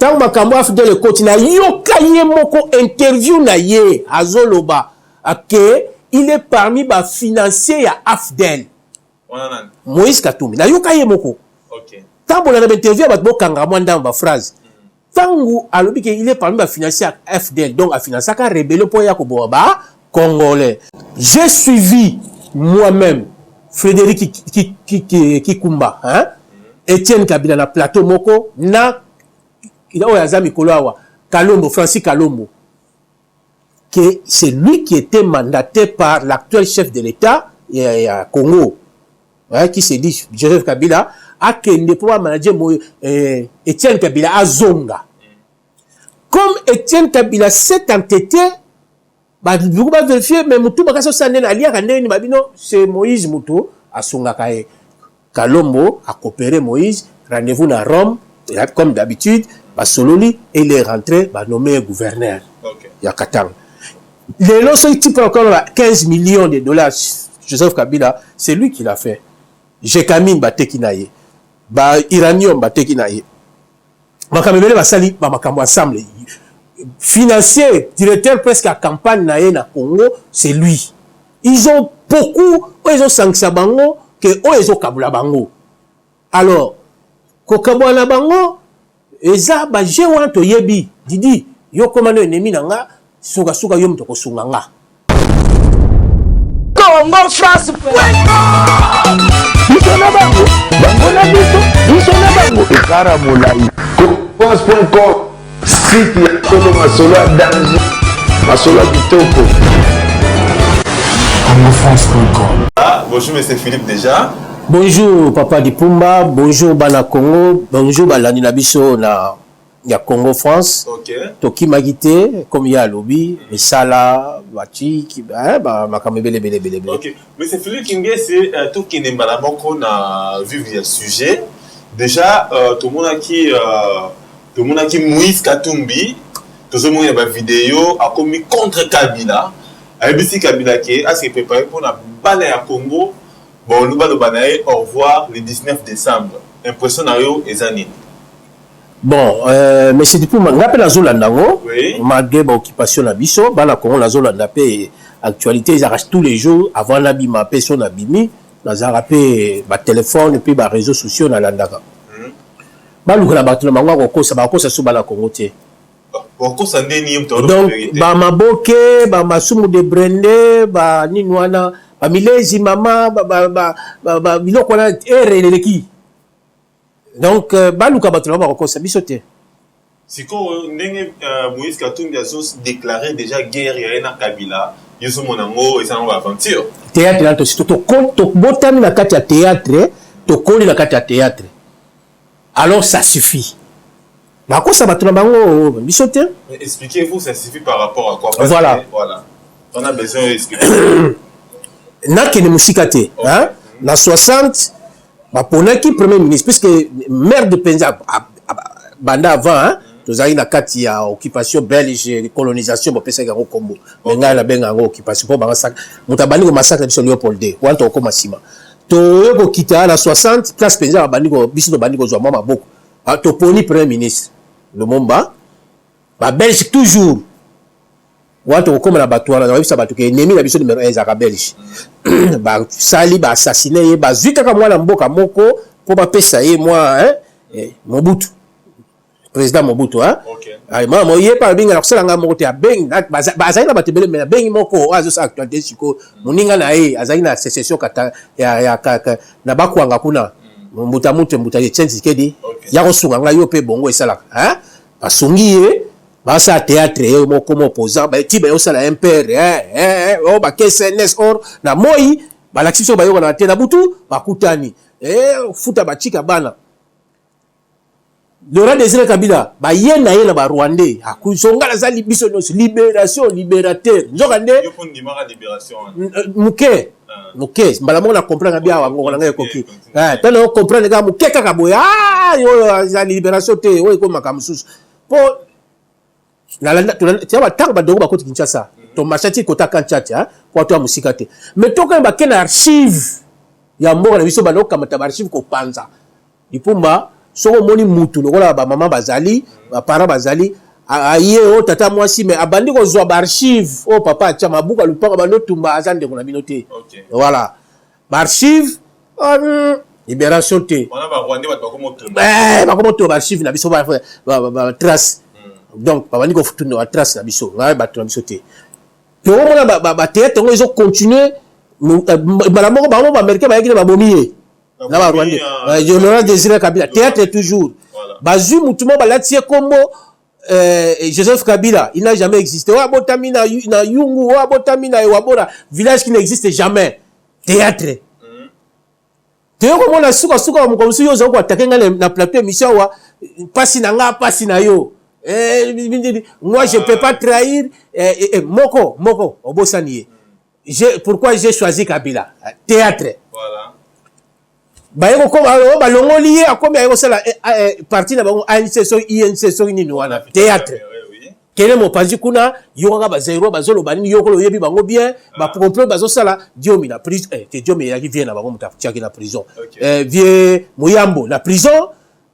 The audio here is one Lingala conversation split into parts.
tant makambo afdel le coach na yoka ye moko interview na ye azoloba que il est parmi ba financiers ya Afdel Moïse Katumbi na yoka ye moko tant bon na interview ba bokanga mwanda ba phrase tangu alobi que il est parmi ba financiers ya Afdel donc a financé ka rebelle pour ya ko boba congolais. J'ai suivi moi-même Frédéric Kikumba hein Etienne Kabila na plateau moko na Kalombo, Francis Kalombo, que c'est lui qui était mandaté par l'actuel chef de l'État à Congo, hein, qui s'est dit Joseph Kabila, a Kende pour manager Etienne Kabila à Zonga. Comme Etienne Kabila s'est entêté, vous pouvez vérifier, mais Moutou Bakasso Sandé n'a lié c'est Moïse Moutou à Songa Kaye. Kalombo a coopéré Moïse, rendez-vous à Rome, comme d'habitude. Sololi et il est rentré nommé gouverneur. Il y a 4 ans. Les lots sont type encore 15 millions de dollars. Joseph Kabila, c'est lui qui l'a fait. Jekamine Batekinaye. Iranium Batekinaye. Makamebele Basali, Makambo ensemble. Financier, directeur presque à campagne naye na Congo, c'est lui. Ils ont beaucoup, ils ont sanctionné bango, que ils ont kabula bango. Alors, kokabula bango, eza ba je want to yebi didi yo komano ennemi nanga suka yo mtoko sunganga Congo France bisona bango na bisona bango ekara molai France.com site ya tolo masolo danger masolo bitoko CongoFrance.com. Bonjour monsieur Philippe déjà. Bonjour Papa Dipumba, bonjour Bana Congo, bonjour Balani Nabiso na ya Congo France. OK. Toki magité comme ya lobby, misala, bati ki makamebele bele. OK. Monsieur Philippe Kingé c'est tout qui n'est pas moko na vivre le sujet. Déjà tout le monde qui Moïse Katumbi, tout le monde a vidéo a commis contre Kabila. ABC Kabila qui a s'est préparé pour la balle à Congo. Bon, nous allons au revoir le 19 décembre. Impression à eux et Zanine. Bon, mais c'est depuis que je suis oui. Malgré l'occupation de Bisso, je suis actualité, ils arrachent tous les jours avant l'abîme, son abîme, ils arrachent le téléphone et puis les réseaux sociaux dans l'Andaka. Donc, Maboke, Masumu de Brende, Ninwana, Milezi Mama, biloko na ereleki. Donc, baluka batula ba ko sabisote. Siko ndenge Moïse Katumbi a déclaré déjà guerre ya Kabila, yeso monango et ça on va aventure. Théâtre là to compte botami na kati ya théâtre, to koli na kati ya théâtre. Alors ça suffit. Ba ko sa batula bango bisote. Expliquez-vous ça suffit par rapport à quoi? Voilà. On a besoin d'expliquer. Nakene musikate, hein? Na 60 Baponaki premier ministre, puisque maire de Penza, banda avant, hein, nous avons une carte de occupation belge, colonisation, pour penser au Congo. Mais nous avons une occupation pour massacre. Nous avons un massacre de Léopold II. Ou en tant que Massima. Tu as quitté à la 60, place Penza, biso bandiko zo mama beaucoup. Tu poni premier ministre. Le Momba, la Belge toujours. Ou en tant que la batouana, nous avons ça batoué. Ennemi la biso numéro 1 à Belge. Ba sali ba assassiné ba zuka ka mwana mboka moko po ba pesa ye moi hein Mobutu président Mobutu hein ay mama ye pa binga na kusala nga moko te abeng ba azali na batebele mais bengi moko azo sa actualité siko muninga na ye azali na sécession kata ya na bakwanga kuna mbuta ye chenzi kedi ya kosunga nga yo pe bongo esala hein basungi ye basa théâtre et mon comme opposant ba ti ba yo sala impère oh ba KSNS or na moi ba l'action ba yo na te na butu ba kutani futa ba chika bana Laurent Désiré Kabila ba yena yena ba Rwandais akusonga la zali biso libération libérateur njokande yo pour ndimaka libération muke mbala mo na comprendre bien wango na ngai koki tano comprendre ga muke kaka boya yo za libération te o ko makamususu po tu vas tant de gens qui Kinshasa, ton machati kota kanchacha, pour toi musikate. Mais toi quand tu as archive, il y a mort na biso balo comme tu archive ko panza. Ipumba soko moni mutu lokola ba maman bazali ba parents bazali aye o tata mwasi mais abandi ko zwa ba archive o papa atia mabuka lupanga bando tumba azande ko na binote voilà ba archive libération te on a ba rwandais ba komoto ba archive na biso ba trace donc babandi ko futu na trace na biso ba na biso te to mona ba théâtre ngo izo continuer bala moko ba américain ba yaki ba bomiye na ba rwandais général Désiré Kabila théâtre toujours bazui mutumo balatie kombo Joseph Kabila, il n'a jamais existé. Wabotami na Yungu, Wabotami na Wabora, village qui n'existe jamais. Théâtre. Théâtre comme on a souka comme si yo zoko attaquer na plateau émission wa pasi na nga pasi na yo. Moi je peux pas trahir moko obosaniye. Pourquoi j'ai choisi Kabila? Théâtre. Voilà. Bayeko ko balongo lié a combien ayeko sala parti na bango ANC so INC so nini wana théâtre kele mo paji kuna yoka ba zero bazolo banini yokolo yebi bango bien ba complot bazo sala diomi na prison te diomi ya ki vient na bango mutafiaki na prison vie Muyambo na prison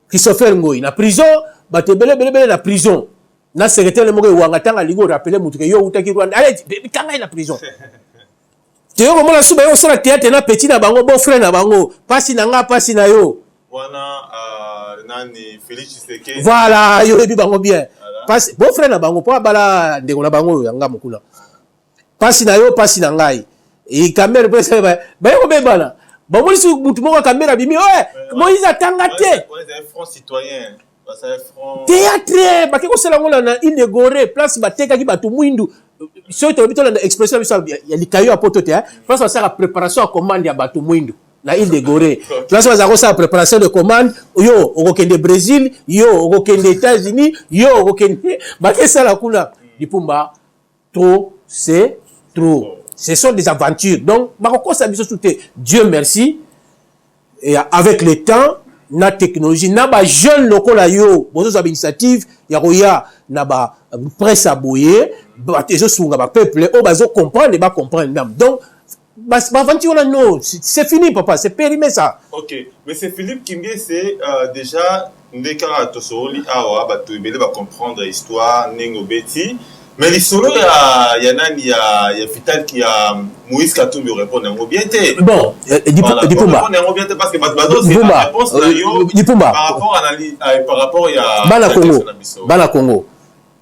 Christopher Ngoyi na prison ba tebele bele na prison na secrétaire mo ko wanga tanga lingo rappeler mutu ke yo utaki Rwanda allez kanga na prison Théo comme la souba yo sala théâtre na petit na bango beau frère na bango pasi na nga pasi na yo wana nani Félix Tshisekedi voilà yo ebi bango bien pasi beau frère na bango po bala ndengo na bango yanga mokula pasi na yo pasi na ngai e caméra pesa ba yo bebana ba mo lisu mutu moko caméra bimi Moïse atanga te ouais front citoyen théâtre ba ko sala ngola na Ile-Gorée place ba teka ki batu mwindu so to bito na expression ya likayo apoto te place ça la préparation à commande ya batu mwindu na Ile-Gorée place ça préparation de commande yo okokende Brésil yo okokende États-Unis yo okokende ba ke sala kuna Lipumba trop c'est trop ce sont des aventures donc ba ko ça biso tout Dieu merci et avec le temps na technologie na ba jeune lokola yo bozo za initiative ya roya na ba presse aboyer ba tezo sunga ba peuple o bazo comprendre ba comprendre nam donc ba aventure là non c'est fini papa c'est périmé ça. OK mais c'est Philippe Kimbie c'est déjà ndeka to soli awa ba to bele ba comprendre histoire ningo beti mais les solo ya nani ya Vital qui a Moïse Katumbi répondre ngo bien té bon Dipumba répondre ngo bien té parce que bato c'est la réponse na yo Dipumba par rapport ya bana Congo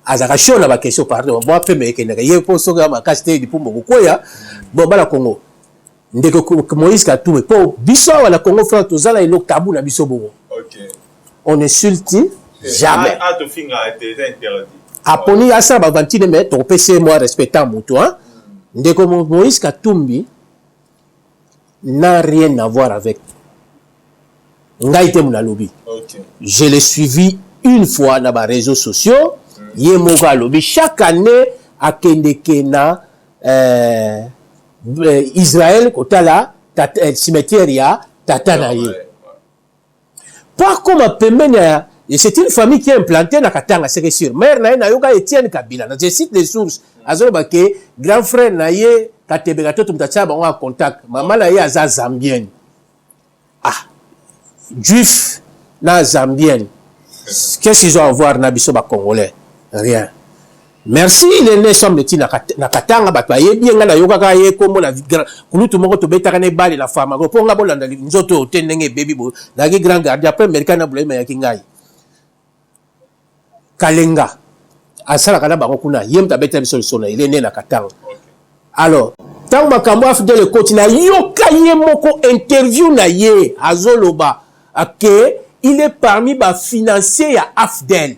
azaka chaud na ba question pardon moi pe me kenaka ye po soga ma kasté Dipumba koya bon bana Congo ndeko Moïse Katumbi po biso wala Congo frère tozala elo tabou na biso bongo. OK on insulte jamais to finga été interdit aponi asa ba vantine mais ton PC moi respectant mutu hein ndeko Moïse Katumbi n'a rien à voir avec Ngaïté Mounalobi. OK je l'ai suivi une fois dans les réseaux sociaux yé moka lobi chaque année à Kendekena Israël kotala cimetière ya tata naye pas comme pemena. Et c'est une famille qui est implantée dans Katanga, c'est sûr. Mère na yoka Etienne Kabila. Je cite les sources. Azobake grand frère na ye Katebeka to tumtacha ba en contact. Maman na ye aza zambienne. Ah. Juif na zambienne. Qu'est-ce qu'ils ont à voir na biso ba congolais? Rien. Merci les né semble-t-il na Katanga ba paye bien na yoka ka ye kombo na kulutu moko to betaka ne bali la femme. Ko ponga bolanda nzoto tendenge baby bo. Na grand gardien après américain na bulema ya kingai. Kalenga asala kana bango kuna yem tabeta biso sona il est né na Katanga. Alors tant makambo afde le coach na yoka ye moko interview na ye azoloba que il est parmi ba financier ya AFDEL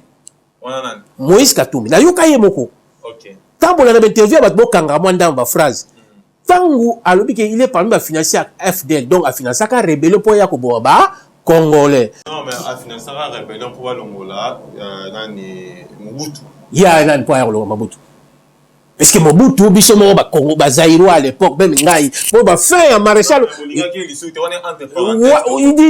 Moïse Katumbi na yoka ye moko. OK tant bon na interview ba bokanga mwanda ba phrase tangu alobi que il est parmi ba financier ya AFDEL donc a financer ka rébellion pour ya ko ba Congolais. Non, mais à financer la rébellion pour l'Angola, nani Mobutu. Ya nani pour Mobutu. Est-ce que Mobutu biso mo ba Congo ba Zaïro à l'époque même ngai pour ba faire un maréchal. Il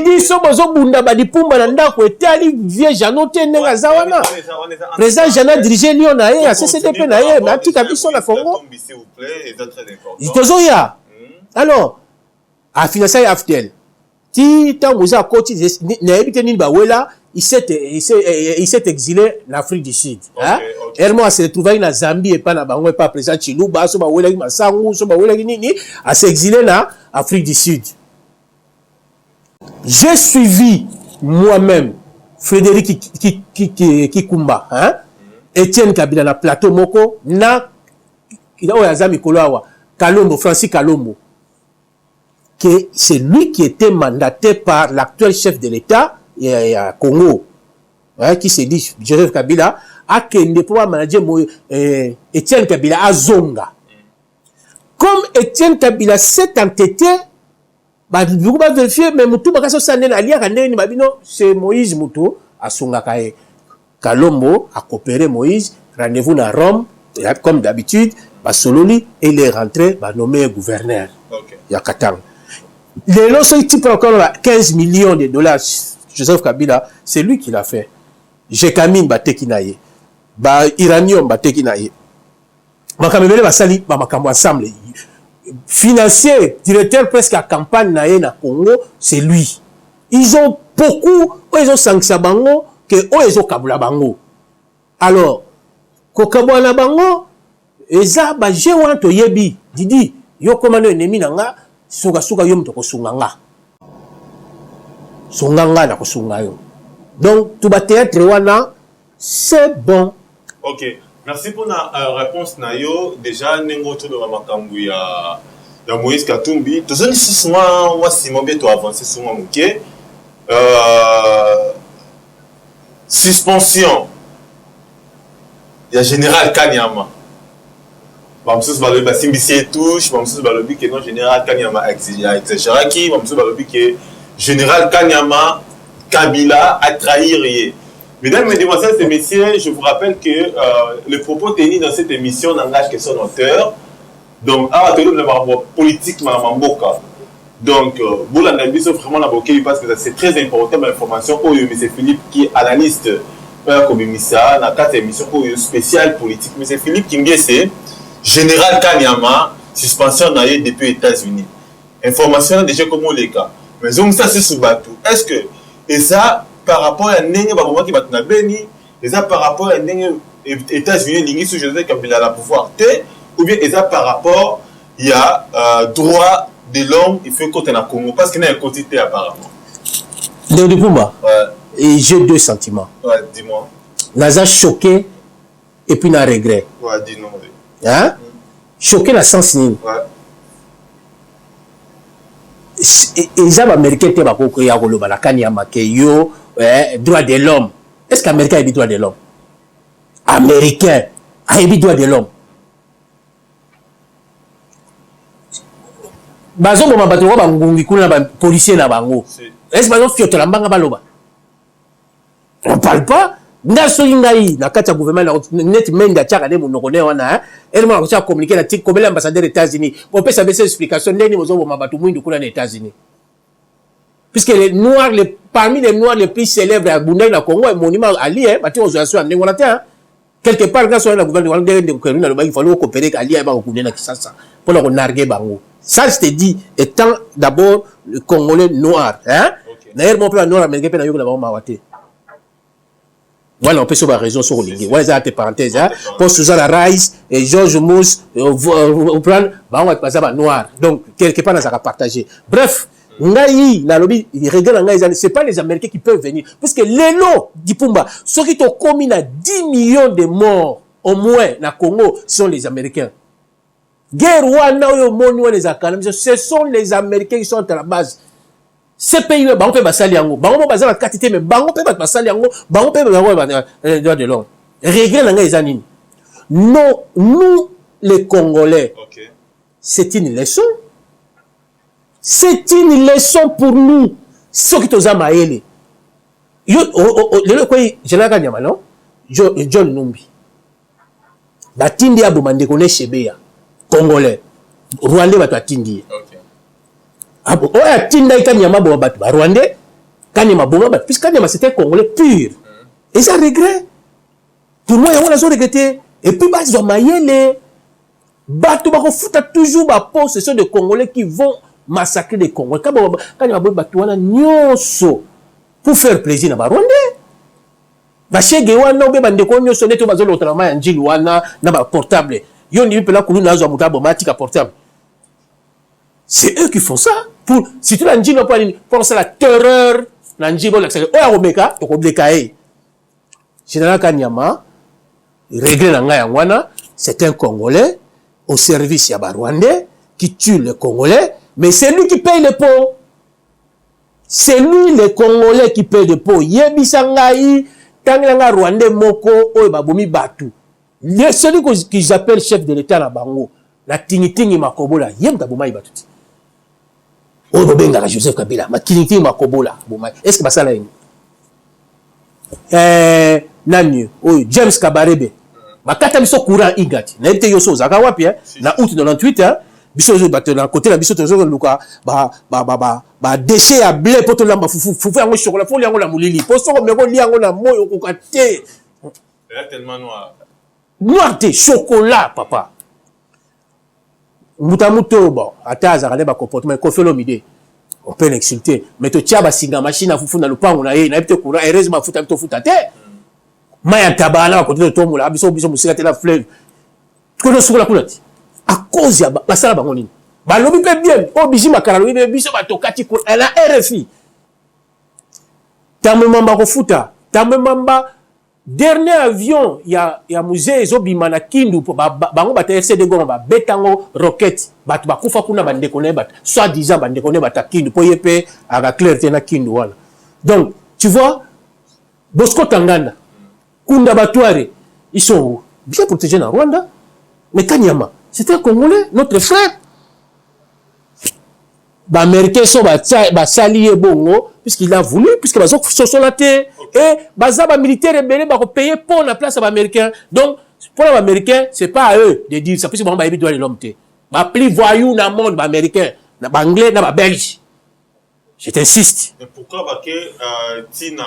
dit so bozo bunda ba Dipumba na ndako etali vieux Janote ndenga zawana. Président Jana diriger Lyon na ye, CCDP na ye, mais atika biso na Congo. S'il vous plaît, c'est très important. Tozo ya. Alors, à financer AFDEL. ti tant moza koti na ebite nini ba wela il s'est exilé en Afrique du Sud. Hein? Hermo s'est retrouvé en Zambie et pas na bango et pas président Chiluba, so ba wela ki masangu, so ba wela ki nini, a s'est exilé na Afrique du Sud. J'ai suivi moi-même Frédéric Kikumba, hein? Etienne Kabila na plateau moko na Oyazami Koloawa, Kalombo, Francis Kalombo, que c'est lui qui était mandaté par l'actuel chef de l'État à Congo, hein, qui s'est dit Joseph Kabila, a kende pour manager Etienne Kabila à Zonga. Comme Etienne Kabila s'est entêté, vous pouvez vérifier, mais Moutou Bakasso Sané n'a lié c'est Moïse Moutou à Songa Kaye. Kalombo a coopéré Moïse, rendez-vous à Rome, comme d'habitude, Basololi, et il est rentré, nommé gouverneur. Il y a 4 ans. Les lots sont type encore 15 millions de dollars. Joseph Kabila, c'est lui qui l'a fait. Jekamine Batekinaye, Iranium Batekinaye. Makamebele Basali, Makambo ensemble. Financier, directeur presque à campagne na Congo, c'est lui. Ils ont beaucoup, ils ont sanctionné bango, que ils ont kabula bango. Alors, kokabula bango, eza ba jewan to yebi, didi, yo komano ennemi nanga, suga yom to kosunganga. Sunganga na kosunga yo. Donc, tout ba théâtre wana, c'est bon. Ok. Merci pour la réponse Nayo. Déjà, nengo to de makambu ya Moïse Katumbi. Tous les souvent moi Simon Beto avancer souvent OK. Suspension. Il y a général Kanyama. Bamsus balobi Simbici touche, Bamsus balobi que non général Kanyama exagéré qui, Bamsus balobi que général Kanyama Kabila a trahi. Mesdames, Mesdemoiselles et Messieurs, je vous rappelle que le propos tenu dans cette émission n'engage que son auteur. Donc, à la politique, donc, vous l'avez vraiment la bouquet parce que c'est très important l'information. M. Philippe, qui est analyste comme émissaire, dans 4 émissions spéciales politiques. M. Philippe Kingese, général Kanyama, suspension depuis les États-Unis. Information déjà comme les cas. Mais ça, c'est sous bateau. Est-ce que, et ça, par rapport à Nengue Baboma qui va te béni, et ça par rapport à Nengue États-Unis, l'Ingé sous Joseph Kabila la pouvoir T, ou bien et ça par rapport, il y a droit de l'homme, il faut qu'on ait un Congo, parce qu'il y a un quantité apparemment. Léo Dupumba, et j'ai 2 sentiments. Ouais, dis-moi. Naza choqué et puis n'a regret. Ouais, dis-nous. Hein? Choqué la sens ni. Ouais. Et les Américains étaient pas ya koloba la Kanyama ke yo droit de l'homme. Est-ce qu'Américain a dit droit de l'homme? Américain a dit droit de l'homme. Bazo ba batoko ba ngungi kuna ba policier na bango. Est-ce bazo fioto la mbanga baloba? On parle pas. Ndaso ngai na kati ya gouvernement net menda chaka de monokone wana elle m'a communiqué la tique comme l'ambassadeur des États-Unis. On peut savoir ces explications ndeni bozo ba batu mwindu kuna na États-Unis. Puisque les noirs parmi les noirs les plus célèbres à Bundai na Congo et monument Ali bati aux associations ndeni wana ta quelque part grâce à la gouvernement de Kenya il fallait coopérer Ali ba ko na Kinshasa pour la narguer bango. Ça je te dis étant d'abord le Congolais noir hein. D'ailleurs mon père noir américain pe na yoko na ba mawate. Voilà, on peut sur la raison sur le voilà, ça entre parenthèses, hein. Pour Suzanne Rice et George Mousse, on prend, bah, on va passer à noir. Donc, quelque part, ça va partager. Bref, Ngai, Nalobi, il regarde Ngai, c'est pas les Américains qui peuvent venir. Parce que les lots, Dipumba, ceux qui ont commis 10 millions de morts, au moins, na Congo, sont les Américains. Guerre, ce sont les Américains qui sont à la base. Ces pays là bango pe basali yango bango bazala quantité mais bango pe basali yango bango pe droit de l'homme regret na ngai zanini non nous les Congolais c'est une leçon pour nous ceux qui toza maele yo le quoi général Kanyama non John Numbi batindi ya bomande kone Chebeya Congolais Rwandais bato atindi oh, Tinda Kanyama Bobat, Rwandais, Kanyama Bobat, puisque Kanyama c'était Congolais pur. Et ça regrette. Pour moi, on a regretté. Et puis, ils ont maillé les. Bateau, toujours, ce sont des Congolais qui vont massacrer les Congolais. Quand il y a des pour faire plaisir à Rwandais. Bashege wana obe bandeko nyonso neto bazolo otrama ya njili wana na ba portable. Yo ni pela kulu na zo mutabo matika portable. C'est eux qui font ça pour si tu la njili pas pour ça la terreur na njili bo l'accès. Oya romeka to kobleka e. Général Kanyama règle na nga wana, c'est un Congolais au service ya ba Rwandais qui tue les Congolais, mais c'est lui qui paye les pots. C'est lui les Congolais qui paye les pots. Yebisangai Tanganga Rwandais moko oyo babomi batu. Celui que j'appelle chef de l'État na bango, la tingitingi makobola, yem taboma ibatuti. Oyo bobenga la Joseph Kabila, ma tingitingi makobola, boma. Est-ce que basala yini? Nani oyo James Kabarebe. Bakata biso courant ingati. Na ete yoso zaka wapi na août 98 biso zo bato na côté na biso tozo luka ba déchet à blé poto lamba fufu yango chocolat fo yango la mulili poso ko meko liango na moyo ko kate tellement noir te chocolat papa mutamuto bon ataza kale ba comportement ko felo mide on peut l'insulter mais to tia ba singa machine à fufu na lupango na ye na epte courant heureusement futa to futa te maya tabana ko to tomula biso musika te la fleuve ko no sukola kulati à cause ya basala bango nini balobi pe bien obiji makala lobi pe biso batokati ko na RFI tamemamba ko futa tamemamba dernier avion ya musée ezobima na Kindu bango bata RCD Goma ba betango rocket batu bakufa kuna bande koné bat soit disant bande koné bata Kindu po yepe aga clarté na Kindu wala. Donc tu vois Bosco Tanganda Kunda Batware ils sont bien protégés na Rwanda, mais Kanyama c'est un Congolais, notre frère. Les Américains sont saliés bongo, puisqu'il a voulu, puisque les autres sont la terre. Et les militaires rebelles vont payer pour la place aux Américains. Donc, pour les Américains, ce n'est pas à eux de dire ça, puisque les doit l'homme. Les plus voyous dans le monde américain, les Anglais, les Belges. Je t'insiste. Mais pourquoi Tina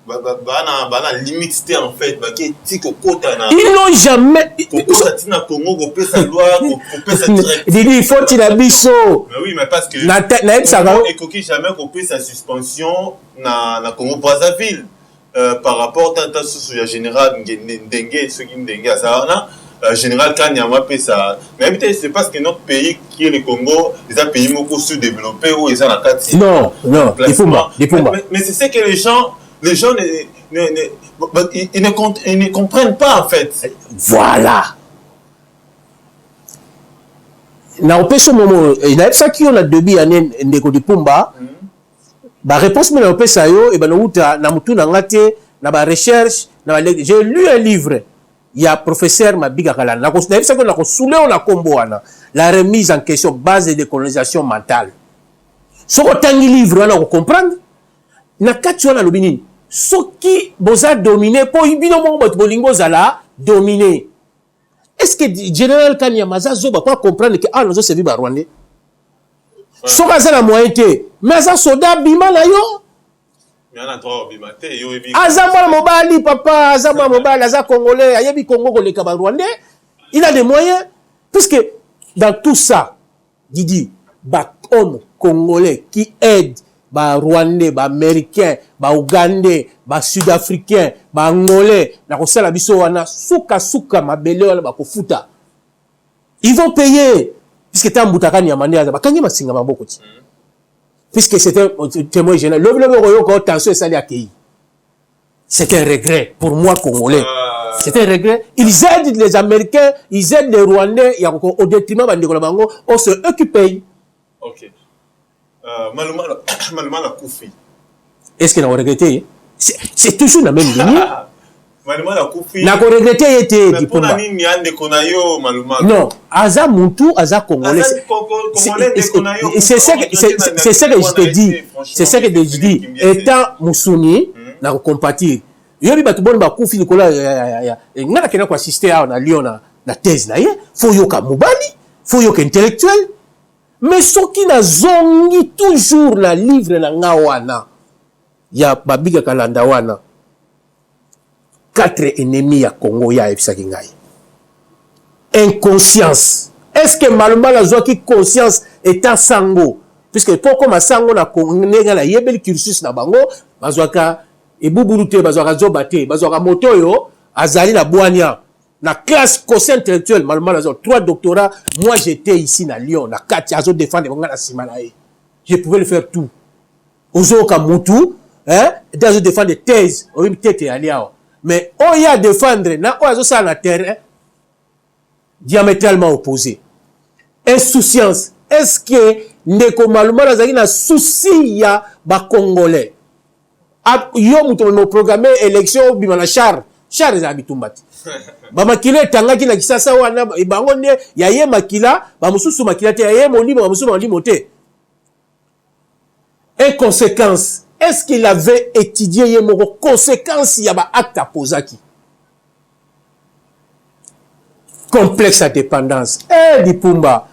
bana limite en fait ils n'ont jamais il faut qu'il a biso mais oui mais parce que il jamais coupé sa suspension na Congo Brazzaville par rapport à ce général Ndengue ce qui Ndengue à ça général Kanyama fait ça mais peut-être c'est parce que notre pays qui est le Congo les a pays beaucoup sous-développés où ils ont la carte non mais c'est ce que les gens ils ne comprennent pas en fait. Voilà. Na opesa moment il a ça qui on a debi année ndeko de Pumba. Ba réponse mais na opesa yo e ba no uta na mutu na ngate na ba recherche na j'ai lu un livre. Il y a professeur Mabiga Kala na ko ça que na ko soule on a combo wana la remise en question base de décolonisation mentale. So ko tangi livre on a comprendre na kati wana lobini ce qui vous a dominé pour ibino mo bolingo zala dominé. Est-ce que général Kanyama zoba pas comprendre que ah nous a servi ba Rwandais so ka za moyen te mais ça soda bima na yo mais on a droit bima te yo ebi azama mobali papa azama mobali aza congolais ayebi Congo ko le ka ba Rwandais il a des moyens puisque dans tout ça Didi ba homme congolais qui aide ba Rwandais, ba Américains, ba Ougandais, ba Sud-Africains, ba Angolais, na kosala biso wana suka mabele wala ba kofuta. Ils vont payer puisque t'as mbutaka ni amande ba kangi masinga maboko ti. Puisque c'était un témoin général. Le royo ko tension sali accueilli. C'est un regret pour moi congolais. C'est un regret. Ils aident les Américains, ils aident les Rwandais, il y a au détriment de ndeko bango, on se occupe. OK. Maluma la Koufi. Est-ce qu'il a regretté? C'est toujours la même ligne. Maluma la Koufi. N'a regretté était dit pour nani nyande konayo Maluma. Non, aza muntu, aza congolais. C'est ça que je te dis. C'est ça que je dis. Étant Moussuni, na compatir. Yobi batu bon ba Koufi likola ngana kena ko assister à Lyon na thèse na ye, faut yoka mobali, faut yoka intellectuel. Mais ce qui n'a zongi toujours la livre na ngawana ya Babiga Kalanda wana 4 ennemis ya Congo ya ebisaki ngai inconscience Est-ce que Maluma la joie qui conscience est un sango? Puisque pour comme un sango na konga la yebel cursus na bango, bazwaka et bouboulute, bazwaka zobate, bazwaka motoyo, azali la boania. Na classe conseil intellectuel, Maluma la joie, 3 doctorats. Moi j'étais ici na Lyon, na 4 azo défendre la simanae. Je pouvais le faire tout. Ozo Kamutu, hein, dans défendre des thèses, on même tête aliao. Mais on y a défendre, na ozo ça na terrain diamétralement opposé. Insouciance. Est-ce que Ndeko Maluma Lazari na souci ya ba Congolais? Yo muto no programme élection bimana char les habitumbati. Ba makila tangaki na kisasa wana bango ne ya ye makila ba mususu makila te ya ye molimo ba mususu molimo te. Et conséquence, est-ce qu'il avait étudié les conséquences il y a un acte à poser qui complexe à dépendance. Eh, Dipumba,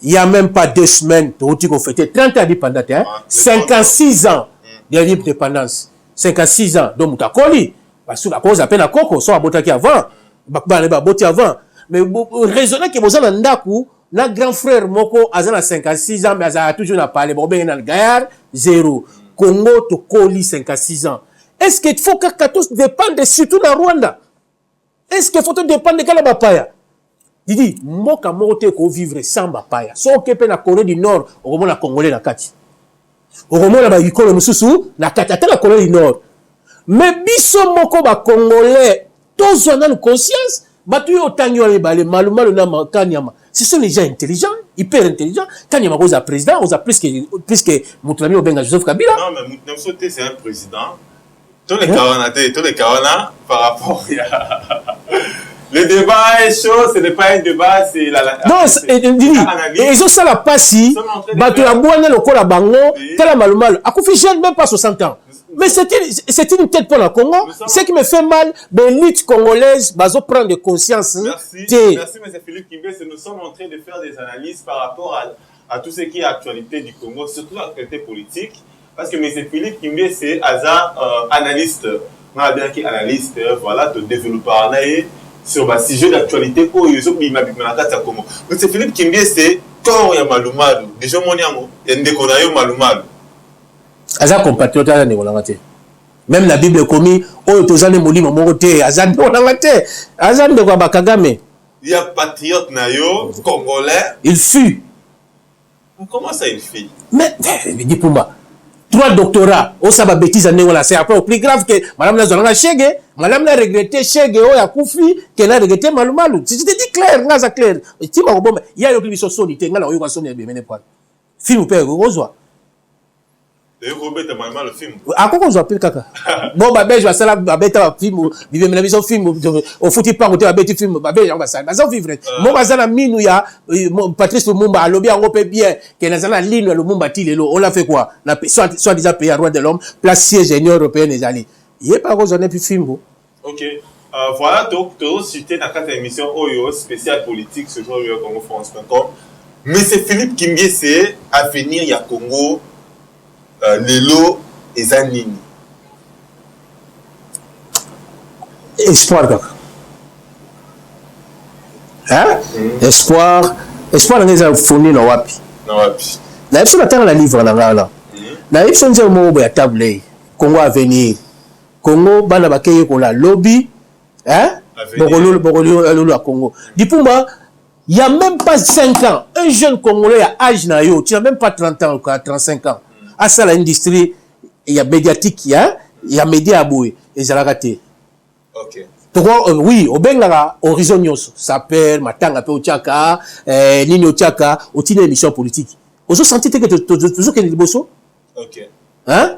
il n'y a même pas 2 semaines, tu as fait 30 ans d'indépendance, hein? 56 ans de libre dépendance. 56 ans, donc tu as connu. Parce que la cause à peine à coco, soit à Botaki avant, avant. Mais raisonner que vous avez un ndaku, na grand frère Moko, a 56 ans, mais a toujours parlé, bon, ben, dans le gaillard, 0. Congo, to Koli, 56 ans. Est-ce qu'il faut que tous dépendent surtout dans Rwanda? Est-ce qu'il faut que dépendre de Kalabapaya? Il dit, Moka Mote ko vivre sans Bapaya. So okepe na Corée du Nord, au moment la Congolais na kati. Au moment la Yikolo Mususu, na kati, ata la Corée du Nord. Mais biso Moko ba Congolais, tous ont une conscience, batu yo tanyo le bale, Maluma le nama Kanyama. Ce sont les gens intelligents, hyper intelligents. Kanyama cause à président, on a plus que Moutlami Obenga Joseph Kabila. Non, mais Moutlami Soté c'est un président. Tous les Kawana, par rapport à... Le débat est chaud, ce n'est pas un débat, c'est la... Non, ils ont ça la passi, batu la boine le kola bango, tala Maluma, a confié même pas 60 ans. Mais c'est une tête pour le Congo. Ce qui me fait mal, l'élite congolaise va prendre conscience. Merci, M. Philippe Kimbé. Nous sommes en train de faire des analyses par rapport à tout ce qui est actualité du Congo, surtout l'actualité politique. Parce que M. Philippe Kimbé, c'est analyste. On a bien qui analyste, voilà, de développeur sur le sujet d'actualité. M. Philippe Kimbé, c'est quand il y a Malumalu. Déjà, mon yamo, il y a un Malumalu. Aza compatriote à Néolangate. Même la Bible commis, oh, tozane molimo morote, Azan Néolangate, Azan de Kagame. Il y a patriote nayo, congolais. Il fut. Comment ça il fait? Mais, dis pour moi, 3 doctorats, oh, ça va bêtise à Néola, c'est après plus grave que Madame la Zonanga Chege, Madame la regretté Chege, oh, ya Koufi, qu'elle a regretté Malumalu. Si je te dis clair, là, ça clair. Il y a une mission sonite, il y a une sonite, il y a une film ou père, Rosoa. Et Robert Maïma le film. À quoi on s'appelle kaka? Bon, bah, je vais ça là, bah, un film, vivre la vision film, au foutu pas, au théâtre, film, bah, on va ça. Bah, ça vivre. Mon bazana mine, il y a, Patrice Lumumba, à l'objet, on peut bien, qu'il y a la ligne, le Lumumba, on a fait quoi? Soit déjà payé à roi de l'homme, place siège Union européenne, les alliés. Il n'y a pas besoin de film. Ok. Voilà, donc, tu as cité dans 4 émissions OYO, spéciale politique, ce jour, au Congo France.com. Mais c'est Philippe Kimbé, c'est à venir, il y a Congo. Lelo et Zanini. Espoir, kaka. Hein? Espoir dans les fournis na wapi. Na wapi. Na ipso natanga la livre na ngala. Na ipso nje mo ya table. Congo avenir. Congo bana bakeye ko la lobby, hein? Bokolo à Congo. Dipumba, il y a même pas 5 ans, un jeune Congolais à âge na yo, tu n'as même pas 30 ans ou 35 ans. À ça, l'industrie, il y a médiatique, il y a média à bouer, et ça l'a raté. Ok. Oui, au Bengala, Horizon News, ça s'appelle Matanga Pe Ochaka, Nini Ochaka, au titre d'émission politique. Vous avez senti que toujours qu'il y a des bosso? Ok. Hein?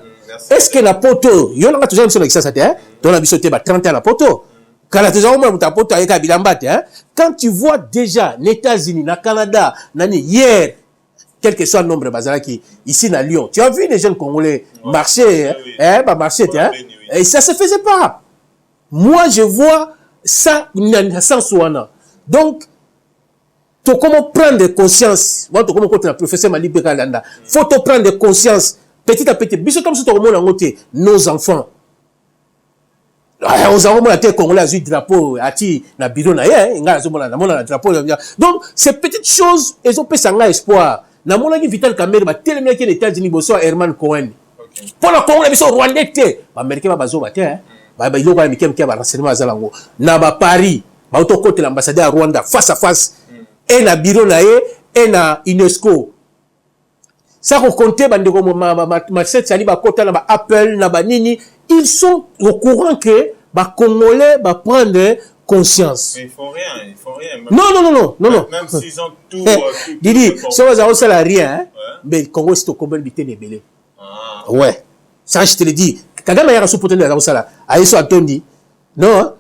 Est-ce que la poteau, il y a toujours une seule ça, hein? Dans la bisoté, 30 ans la poteau. Quand la toujours ta poteau avec Abilambate, hein? Quand tu vois déjà les États-Unis, le Canada, hier, quel que soit le nombre de Bazaraki, ici à Lyon, tu as vu les jeunes Congolais marcher, hein, marcher, hein, et ça se faisait pas. Moi, je vois ça sans soin. Donc, tu comment prendre conscience, moi, tu comment le professeur Mali Bekalanda, faut te prendre conscience, petit à petit, bis comme si tu remontes en côté, nos enfants, Aux Arabes, on Congolais a eu drapeau, ati na bidon na ye, na drapeau. Donc, ces petites choses, elles ont fait un espoir. Na mon avis, Vital Kamerhe, bah, tellement qu'il y a des États-Unis, Herman Cohen. Pour le Congo, ils sont rwandais, Américains, bah, bazo, bah, il y a des renseignements à Zalango. Na ba Paris, bah, auto côté l'ambassadeur à Rwanda, face à face, et na bidon na ye, et na UNESCO. Ça, on compte, Apple, ils sont au courant que les Congolais vont prendre conscience. Mais ils font rien. Non. Même s'ils ont tout. Didi, si on n'a rien, mais le Congo, c'est au Congo, il ouais. Ça, je te le dis. Kagame a sous potentiel dans ça. Aïsso Atondi. Non.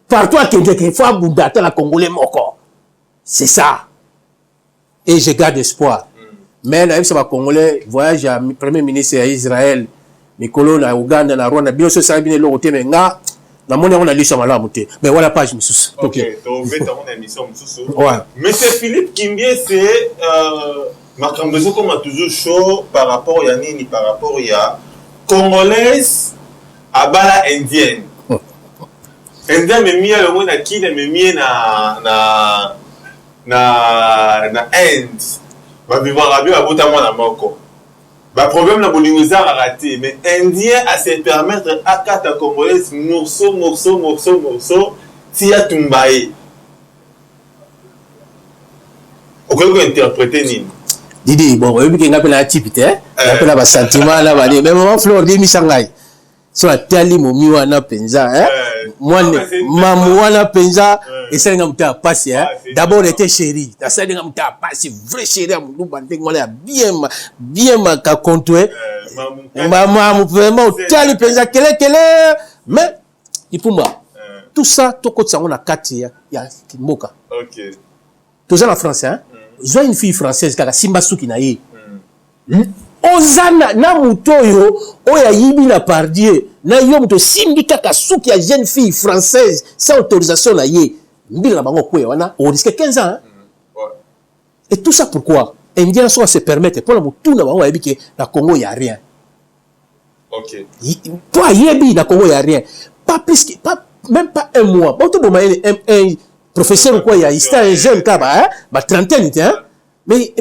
Partout à Kenya, il faut aboudater la Congolais moko. C'est ça. Et je garde espoir. Mais là, ça va Congolais voyage à premier ministre à Israël, Mikolo na Uganda na Rwanda, bien sûr ça bien le côté mais nga na moni on a lu ça malade monter. Mais voilà page mususu. OK, donc beta on émission mususu. Ouais. Monsieur Philippe Kimbie c'est makambezo comme toujours chaud par rapport à nini par rapport à congolaise à bala indienne. Indien me mia le mot na kile me mia na Inde. Bah vivre à bien abota moi na moko. Bah problème na bolingoza a raté mais indien à se permettre à kata congolaise morceau si ya tumbaye. On peut interpréter nini. Didi bon on peut ngapela type hein. Ngapela ba sentiment là ba mais maman Fleur de Misangai. So atali momi wana penza hein. Moi maman wana penza et ça nga muta passer hein. D'abord on était chéri. Ça nga muta passer vrai chéri à mon bandé ngolé bien ma ka contour. Maman vraiment tali penza kele mais il pour moi. Tout ça to ko tsango na kati ya Kimboka. OK. Tout ça en français hein. Ils ont une fille française kaka Simba Suki na ye. Ozana na mutoyo oya yibi na pardier na yo muto simbi kaka suki ya jeune fille française sans autorisation na ye mbila bango kwe wana on risque 15 ans hein? Et tout ça pourquoi Indien soit se permettre pour la mutuna bango yabi ke na Congo ya rien. OK. Toi yebi na Congo ya rien pas plus que pas même pas un mois bon to boma un professeur quoi ya ista un jeune kaba hein ba trentaine hein. Mais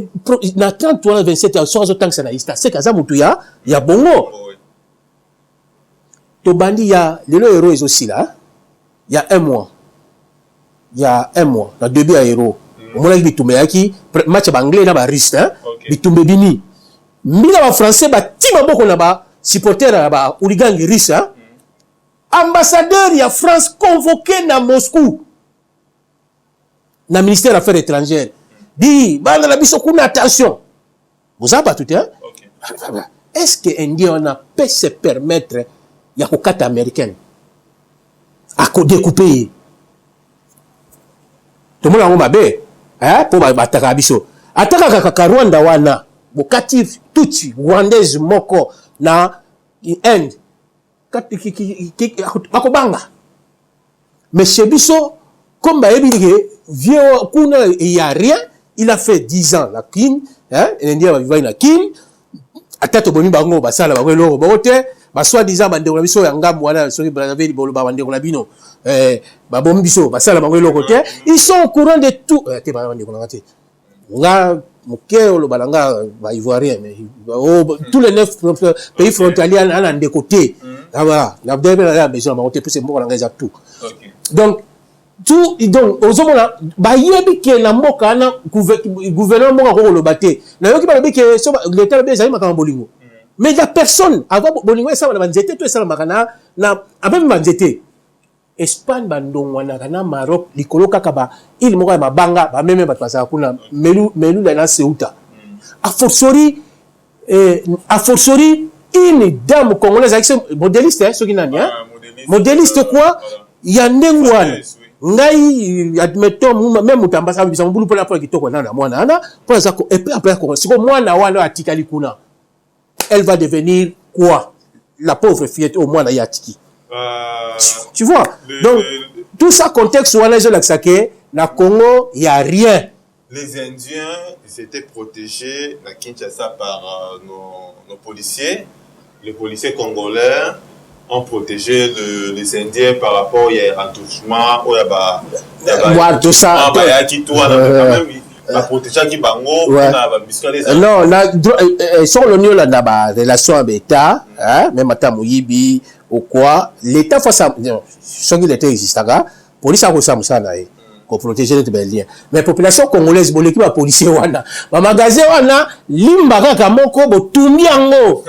na 30 ou 27 ans, sans autant que ça n'a pas c'est kaza mutu ya bongo. To bandi ya le héros est aussi là. Il y a un mois. Na début à héros. Au moins bitumbe yaki match anglais na ba russe hein. Bitumbe bini. Mina ba français ba tima boko na ba supporter ba hooligan russe hein. Ambassadeur ya France convoqué na Moscou. Na ministère des Affaires étrangères. Dit, bande la biso kuna attention. Vous avez pas tout hein? Okay. Est-ce que Indien on a pu se permettre ya kokata américaine à découper? Tout le monde a mabe hein pour bataka biso. Ataka kaka Rwanda wana bokati tuti rwandaise moko na Inde. Bakobanga. Mais chez biso comme ba ebili vieux kuna il y a rien. Il a fait 10 ans la kin, hein, l'Indien va vivre na kin. Atatu boni bango basala ba welo ba hote, ba soi-disant bande ko biso ya ngam wana soki Brazzaville bolo ba bande ko na bino. Ba bom biso basala ba welo côté, ils sont au courant de tout. Te ba bande ko na ngati. Nga mokeo lo balanga ba ivoirien mais tous les 9 pays frontaliers en de côté. Voilà, la début la besoin ba hote pour c'est mo ko nga tout. Donc tout donc ozomona ba yebi ke na mboka na gouvernement moko ko lo baté na yoki ba ke so l'état be zali makama bolingo mais il y a personne avant bolingo ça na banzete to ça makana na abem banzete Espagne bandongo na kana Maroc likolo kaka ba il moko ya mabanga ba meme ba pasa kuna melu na Ceuta a fortiori une dame congolaise avec modéliste hein ce qui n'a rien modéliste quoi il y a ndengwana ngai admettons même mutambasa bisa mbulu pona pour kitoko na mwana ana pour ça et puis après siko mwana wana atikali kuna elle va devenir quoi la pauvre fillette au mwana ya tiki tu vois donc tout ça contexte wana je l'axake na Congo il y a rien. Les Indiens ils étaient protégés à Kinshasa par nos policiers, les policiers congolais ont protégé les Indiens par rapport à touchement, tout ça. Non, sur le niveau là, relation avec l'État, même à Tamoyibi ou quoi, l'État face à ce qui était existant, police a reçu ça pour protéger les liens. Mais la population congolaise, bon l'équipe policier wana, ma magasin wana, limbaga kamoko bo tumbiango.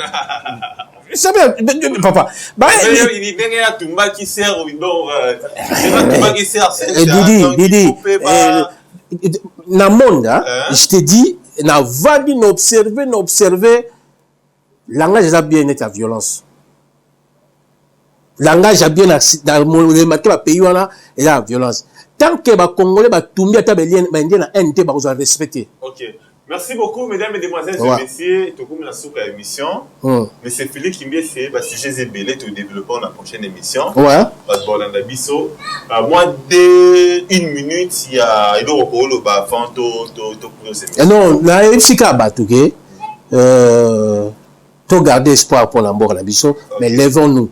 Ça bien, papa. Bah, il y a Tumba qui sert, Tumba qui sert. Didi, dans le monde, je te dis, na vadi n'observer, langage a bien été la violence. Langage a bien dans le pays et la violence. Tant que les Congolais Tumbi à Belien, na NT ba vous respecter. OK. Merci beaucoup, mesdames, mesdemoiselles et messieurs. Tout comme la soupe à l'émission. Mais c'est Philippe Kimbié, c'est le sujet zébélé, tout développement dans la prochaine émission. Ouais. Moi, dès 1 minute, il y a un recours au bas avant tout. Non, il y a un psychaba, tout garder espoir pour l'ambord à la biso, mais lèvons-nous.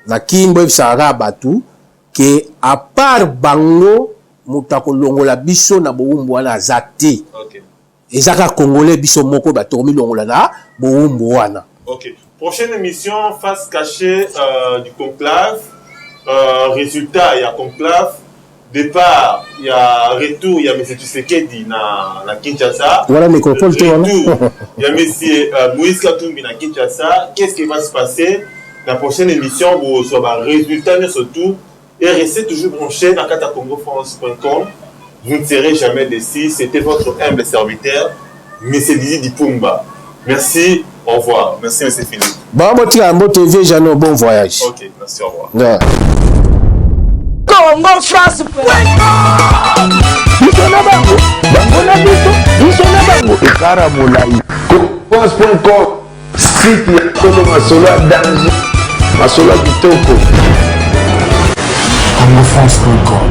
Na Kimbo Sahara Batou, que à part Bango, Moutako Longola biso na boumbo na zati. OK. Ezaka Congolais biso moko ba tormi longola na boumbo wana. OK. Prochaine émission face cachée du conclave. Résultat, il y a conclave. Départ, il y a retour, il y a M. Tshisekedi na Kinshasa. Voilà les contrôles. Il y a M. Moïse Katumbi na Kinshasa. Qu'est-ce qui va se passer? La prochaine émission, vous aurez résultat surtout. Et restez toujours branchés dans katakongofrance.com. Vous ne serez jamais déçus. C'était votre humble serviteur, M. Didi Dipumba. Merci, au revoir. Merci, M. Philippe. Bon, TV, Jeannot, bon voyage. Ok, merci, au revoir. Yeah. Congo France. France.com, site ya Kolo Masolo danger, Masolo Kitoko. CongoFrance.com